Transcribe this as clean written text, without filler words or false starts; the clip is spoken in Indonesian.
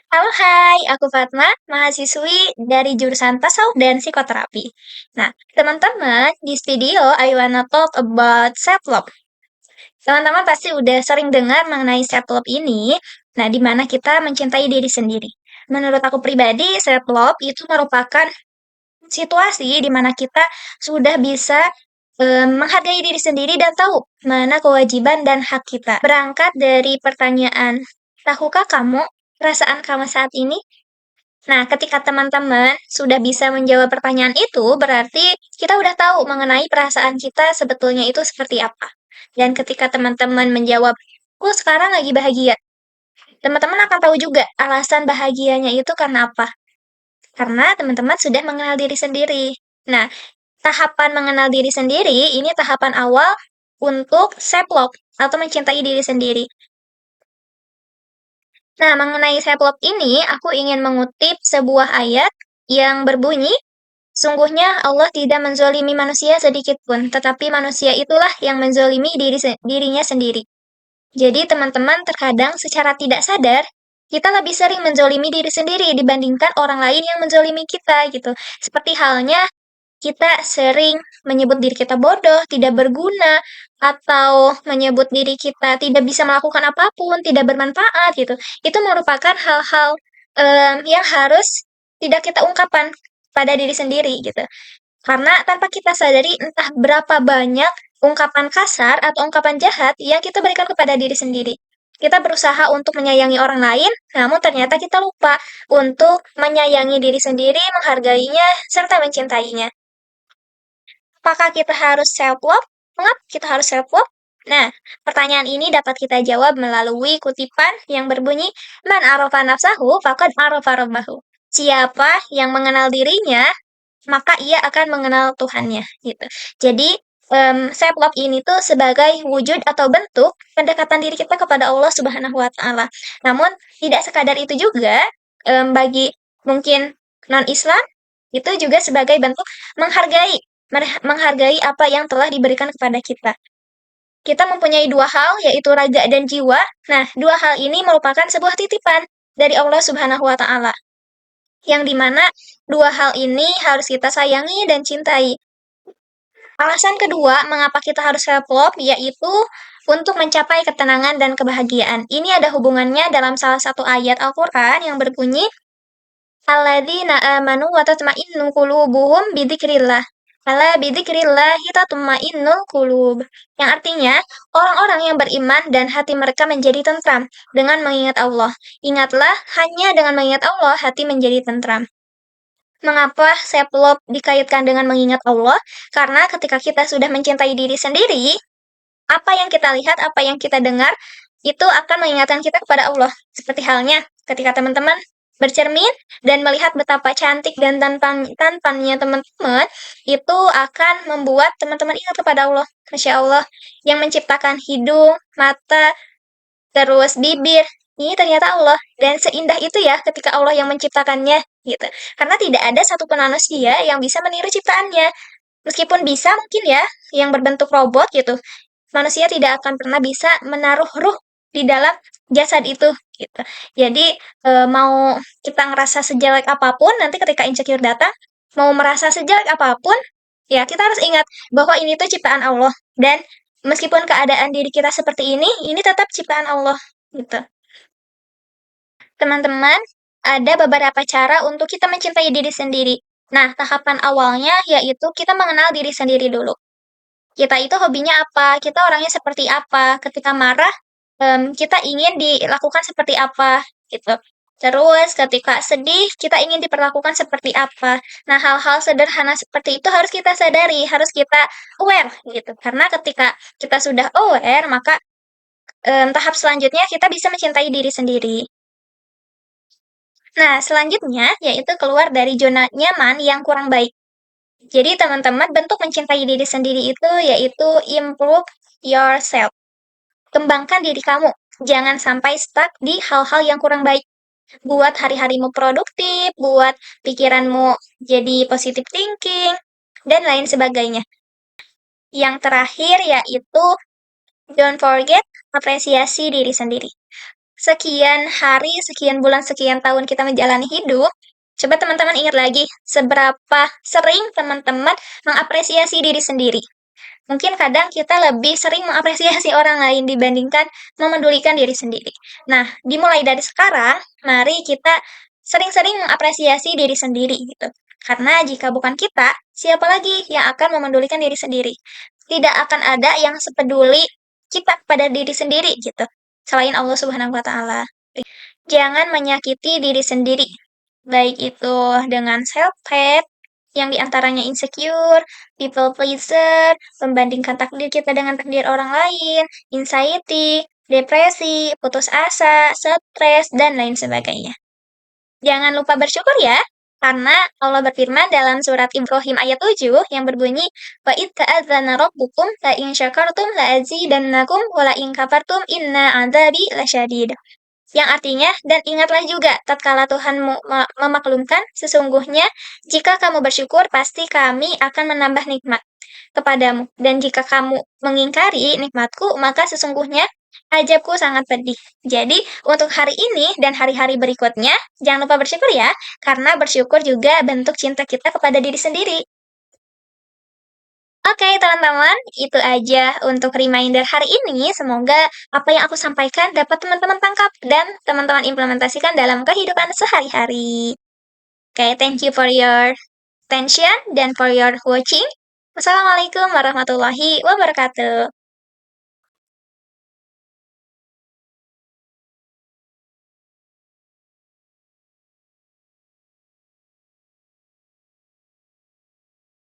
Halo, hai, aku Fatma, mahasiswi dari jurusan Tasawuf dan Psikoterapi. Nah, teman-teman, di video I wanna talk about self-love. Teman-teman pasti udah sering dengar mengenai self-love ini, nah di mana kita mencintai diri sendiri. Menurut aku pribadi, self-love itu merupakan situasi di mana kita sudah bisa menghargai diri sendiri dan tahu mana kewajiban dan hak kita. Berangkat dari pertanyaan, tahukah kamu perasaan kamu saat ini? Nah, ketika teman-teman sudah bisa menjawab pertanyaan itu, berarti kita udah tahu mengenai perasaan kita sebetulnya itu seperti apa. Dan ketika teman-teman menjawab, "Aku sekarang lagi bahagia." Teman-teman akan tahu juga alasan bahagianya itu karena apa. Karena teman-teman sudah mengenal diri sendiri. Nah, tahapan mengenal diri sendiri ini tahapan awal untuk self-love atau mencintai diri sendiri. Nah, mengenai self-love ini, aku ingin mengutip sebuah ayat yang berbunyi, sungguhnya Allah tidak menzolimi manusia sedikit pun, tetapi manusia itulah yang menzolimi dirinya sendiri. Jadi teman-teman terkadang secara tidak sadar, kita lebih sering menzolimi diri sendiri dibandingkan orang lain yang menzolimi kita gitu. Seperti halnya kita sering menyebut diri kita bodoh, tidak berguna, atau menyebut diri kita tidak bisa melakukan apapun, tidak bermanfaat gitu. Itu merupakan hal-hal yang harus tidak kita ungkapkan pada diri sendiri gitu. Karena tanpa kita sadari entah berapa banyak ungkapan kasar atau ungkapan jahat yang kita berikan kepada diri sendiri. Kita berusaha untuk menyayangi orang lain, namun ternyata kita lupa untuk menyayangi diri sendiri, menghargainya, serta mencintainya. Apakah kita harus self-love? Mengapa kita harus self-love? Nah, pertanyaan ini dapat kita jawab melalui kutipan yang berbunyi, Man arafa nafsahu faqad arafa rabbahu. Siapa yang mengenal dirinya, maka ia akan mengenal Tuhannya, gitu. Jadi, self-love ini tuh sebagai wujud atau bentuk pendekatan diri kita kepada Allah Subhanahu wa Ta'ala. Namun, tidak sekadar itu juga, bagi mungkin non-Islam, itu juga sebagai bentuk menghargai menghargai apa yang telah diberikan kepada kita. Kita mempunyai dua hal, yaitu raga dan jiwa. Nah, dua hal ini merupakan sebuah titipan dari Allah Subhanahu wa Ta'ala, yang dimana dua hal ini harus kita sayangi dan cintai. Alasan kedua, mengapa kita harus self-love, yaitu untuk mencapai ketenangan dan kebahagiaan. Ini ada hubungannya dalam salah satu ayat Al-Quran yang berbunyi, Alladzina amanu wa tatma'innu qulubuhum bidzikrillah. Ala bidzikrillahi tatma'innul qulub. Yang artinya, orang-orang yang beriman dan hati mereka menjadi tentram dengan mengingat Allah. Ingatlah, hanya dengan mengingat Allah hati menjadi tentram. Mengapa self-love dikaitkan dengan mengingat Allah? Karena ketika kita sudah mencintai diri sendiri, apa yang kita lihat, apa yang kita dengar, itu akan mengingatkan kita kepada Allah. Seperti halnya ketika teman-teman bercermin dan melihat betapa cantik dan tampannya teman-teman, itu akan membuat teman-teman ingat kepada Allah. Masya Allah, yang menciptakan hidung, mata, terus bibir, ini ternyata Allah. Dan seindah itu ya ketika Allah yang menciptakannya, gitu. Karena tidak ada satupun manusia yang bisa meniru ciptaannya. Meskipun bisa mungkin ya, yang berbentuk robot gitu, manusia tidak akan pernah bisa menaruh ruh di dalam jasad itu gitu. Jadi mau kita ngerasa sejelek apapun nanti ketika insecure datang, mau merasa sejelek apapun, ya kita harus ingat bahwa ini tuh ciptaan Allah dan meskipun keadaan diri kita seperti ini tetap ciptaan Allah gitu. Teman-teman, ada beberapa cara untuk kita mencintai diri sendiri. Nah, tahapan awalnya yaitu kita mengenal diri sendiri dulu. Kita itu hobinya apa, kita orangnya seperti apa, ketika marah, kita ingin dilakukan seperti apa, gitu. Terus ketika sedih, kita ingin diperlakukan seperti apa. Nah, hal-hal sederhana seperti itu harus kita sadari, harus kita aware, gitu. Karena ketika kita sudah aware, maka tahap selanjutnya kita bisa mencintai diri sendiri. Nah, selanjutnya yaitu keluar dari zona nyaman yang kurang baik. Jadi teman-teman, bentuk mencintai diri sendiri itu yaitu improve yourself. Kembangkan diri kamu. Jangan sampai stuck di hal-hal yang kurang baik. Buat hari-harimu produktif, buat pikiranmu jadi positive thinking, dan lain sebagainya. Yang terakhir yaitu don't forget apresiasi diri sendiri. sekian hari, sekian bulan, sekian tahun kita menjalani hidup, coba teman-teman ingat lagi seberapa sering teman-teman mengapresiasi diri sendiri. Mungkin kadang kita lebih sering mengapresiasi orang lain dibandingkan memedulikan diri sendiri. Nah, dimulai dari sekarang, mari kita sering-sering mengapresiasi diri sendiri gitu. Karena jika bukan kita, siapa lagi yang akan memedulikan diri sendiri? Tidak akan ada yang sepeduli kita pada diri sendiri gitu. Selain Allah Subhanahu wa taala. Jangan menyakiti diri sendiri. Baik itu dengan self-hate, yang diantaranya insecure, people pleaser, membandingkan takdir kita dengan takdir orang lain, anxiety, depresi, putus asa, stres, dan lain sebagainya. Jangan lupa bersyukur ya, karena Allah berfirman dalam surat Ibrahim ayat 7 yang berbunyi, "Wa id ta'adzana rabbukum la in syakartum la azidannakum wa la in kafartum inna adzabi lasyadid." Yang artinya, dan ingatlah juga tatkala Tuhanmu memaklumkan, sesungguhnya jika kamu bersyukur pasti kami akan menambah nikmat kepadamu. Dan jika kamu mengingkari nikmatku, maka sesungguhnya ajabku sangat pedih. Jadi, untuk hari ini dan hari-hari berikutnya, jangan lupa bersyukur ya, karena bersyukur juga bentuk cinta kita kepada diri sendiri. Oke, teman-teman, itu aja untuk reminder hari ini. Semoga apa yang aku sampaikan dapat teman-teman tangkap dan teman-teman implementasikan dalam kehidupan sehari-hari. Oke, thank you for your attention dan for your watching. Wassalamualaikum warahmatullahi wabarakatuh.